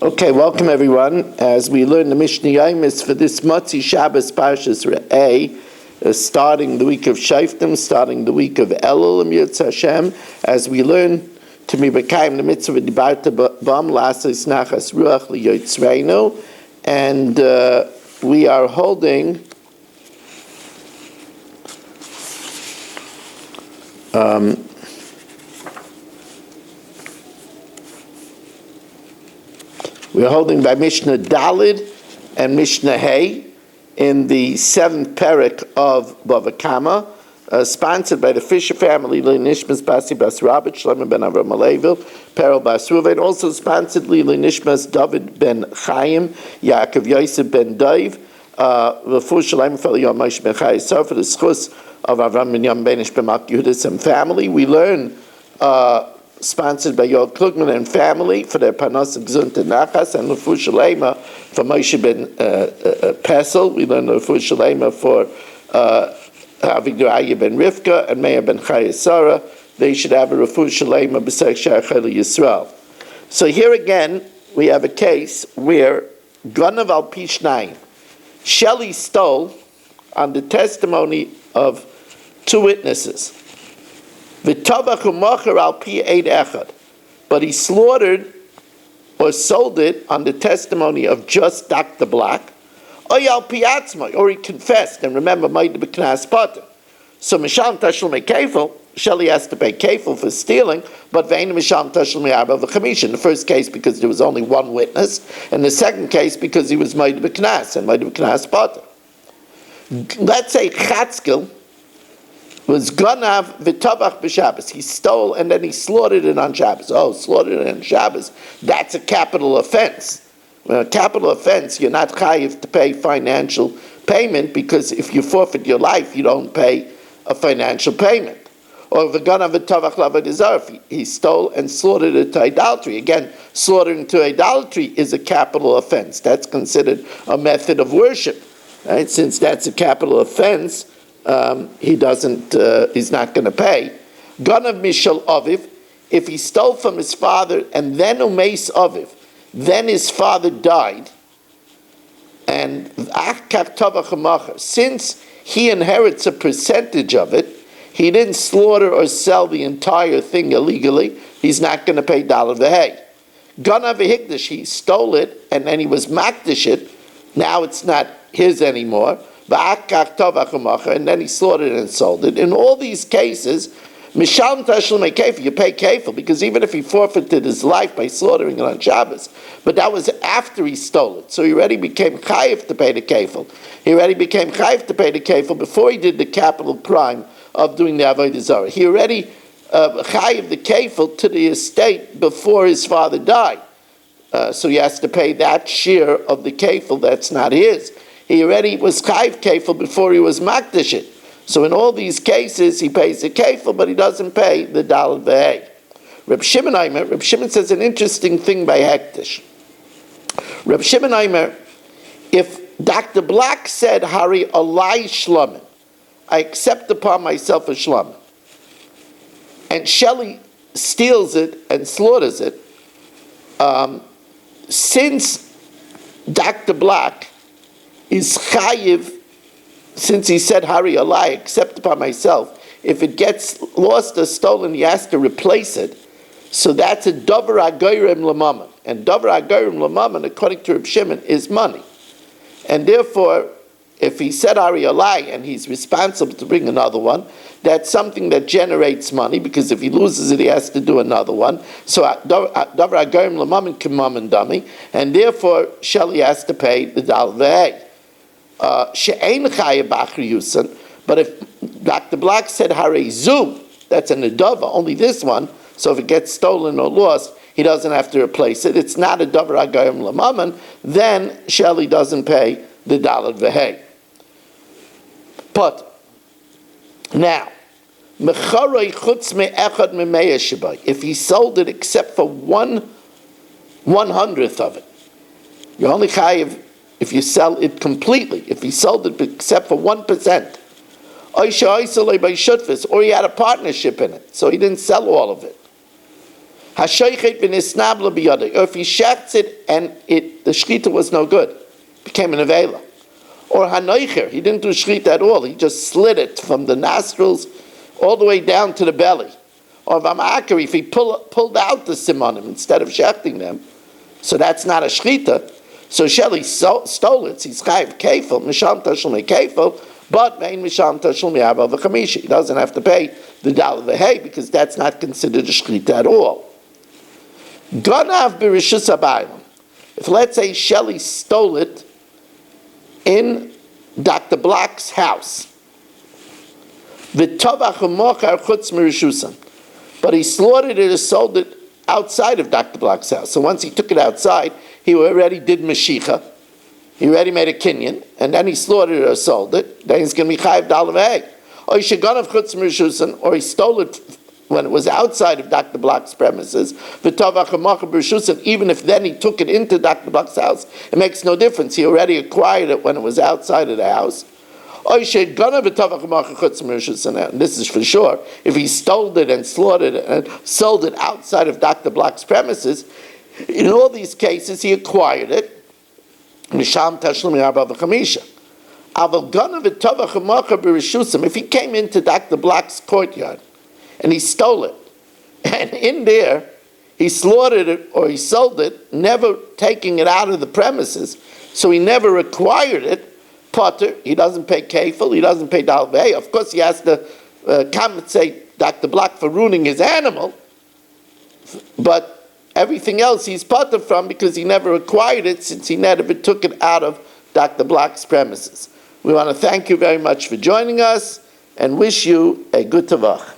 Okay, welcome everyone. As we learn the Mishna yomis for this Motzi Shabbos Parshas Re'eh, starting the week of Shoftim, starting the week of Elul Yitz Hashem, as we learn to be Bekayim the mitzvah of Dibarta Bam Lasis Nachas Ruach Liyotzreinu, and we are holding we're holding by Mishna Dalid and Mishna Hay in the 7th parak of Bava Kama, sponsored by the Fisher family, Nishmas Basi Bas Rabbi, Shlomo ben Avram Alevi, Perel Bas Ruvain, also sponsored Nishmas David ben Chaim, Yaakov Yosef ben Dov, L'fu Shalom Fel Yom Moshe ben Chayesar, for the schus of Avram ben Yom Benish ben Mak Yehudis and family. We learn sponsored by Yoel Klugman and family for their Panos Gzun Nachas, and L'fu Shalema for Moshe ben Pesel. We learn L'fu Shalema for Avigdor ben Rivka and Meir ben Chayesara. They should have a L'fu Shalema b'Sech Shachel Yisrael. So here again, we have a case where Ganav al Pishnayim, Shelley stole on the testimony of two witnesses. But he slaughtered or sold it on the testimony of just Dr. Black, or he confessed, and remember, so Misham Tashel Kefil, Shelley has to pay Kefil for stealing, but Vein Misham Tashel Me'arba v'Chamisha. In the first case, because there was only one witness, and the second case, because he was Moed B'Knas, and Moed B'Knas Potter. Let's say Chatzkel was Ganav v'Tabach b'Shabbos. He stole and then he slaughtered it on Shabbos. Oh, slaughtered it on Shabbos. That's a capital offense. Well, a capital offense, you're not chayiv to pay financial payment, because if you forfeit your life, you don't pay a financial payment. Or v'Ganav v'Tabach l'Avodah, he stole and slaughtered it to idolatry. Again, slaughtering to idolatry is a capital offense. That's considered a method of worship. Right? Since that's a capital offense, he's not going to pay. Ganav Mishal Aviv, if he stole from his father and then Umeis Aviv, then his father died, and since he inherits a percentage of it, he didn't slaughter or sell the entire thing illegally, he's not going to pay Dalad V'Hei. Ganav V'Hikdash, he stole it and then he was Makdish it, now it's not his anymore, and then he slaughtered it and sold it. In all these cases, Misham Tashel Kefil, you pay Kefil, because even if he forfeited his life by slaughtering it on Shabbos, but that was after he stole it, so he already became chayiv to pay the Kefil. He already became chayiv to pay the Kefil before he did the capital crime of doing the Avodah Zarah. He already chayiv the Kefil to the estate before his father died. So he has to pay that share of the Kefil that's not his. He already was chayiv Kefil before he was makdish it. So in all these cases, he pays the Kefil, but he doesn't pay the Dalad V'Hei. Reb Shimon says an interesting thing by Hektish. Reb Shimon Aimer, if Dr. Black said, Hari alai shlomin, I accept upon myself a shlomin, and Shelley steals it and slaughters it, since Dr. Black is chayiv, since he said Hari alai, except upon myself, if it gets lost or stolen, he has to replace it. So that's a davar hagoyrem l'mammon, and davar hagoyrem l'mammon, according to Reb Shimon, is money. And therefore, if he said Hari alai and he's responsible to bring another one, that's something that generates money, because if he loses it, he has to do another one. So davar hagoyrem l'mammon k'mammon dami, and therefore Shelley has to pay the Dalad V'Hei. But if Dr. Black said Hare Zu, that's an Adava, only this one, so if it gets stolen or lost, he doesn't have to replace it. It's not a Davar Hagayim Lamaman, then Shelley doesn't pay the Dalad V'Hei. But now, if he sold it except for 1/100th of it, you're only chayiv if you sell it completely. If he sold it except for 1%, or he had a partnership in it, so he didn't sell all of it. Hashoichet v'nisnabla biyadei. Or if he shechts it and the shechita was no good, became an avela. Or hanoicher, he didn't do shechita at all. He just slit it from the nostrils all the way down to the belly. Or v'ma'akar, if he pulled out the simonim instead of shechting them, so that's not a shechita. So Shelley stole it. He's chayiv kefil, misham tashul kefil, but main misham tashul Bava Kama. He doesn't have to pay the dollar v'hei because that's not considered a shechita at all. Ganav b'rishus habayim. If let's say Shelley stole it in Dr. Black's house, v'tovach u'mochar chutz mirishusam, but he slaughtered it or sold it outside of Dr. Black's house. So once he took it outside, he already did Mashicha, he already made a kinyan, and then he slaughtered it or sold it, then he's going to be chayiv dollar v'hei. Or he sheganav chutz mirishusam, or he stole it when it was outside of Dr. Black's premises, even if then he took it into Dr. Black's house, it makes no difference. He already acquired it when it was outside of the house. And this is for sure. If he stole it and slaughtered it and sold it outside of Dr. Black's premises, in all these cases he acquired it. If he came into Dr. Black's courtyard and he stole it, and in there he slaughtered it or he sold it, never taking it out of the premises, so he never acquired it, potter, he doesn't pay kefil, he doesn't pay dal v'hei. Of course he has to compensate Dr. Black for ruining his animal, but everything else he's potter from because he never acquired it since he never took it out of Dr. Black's premises. We want to thank you very much for joining us and wish you a good tavach.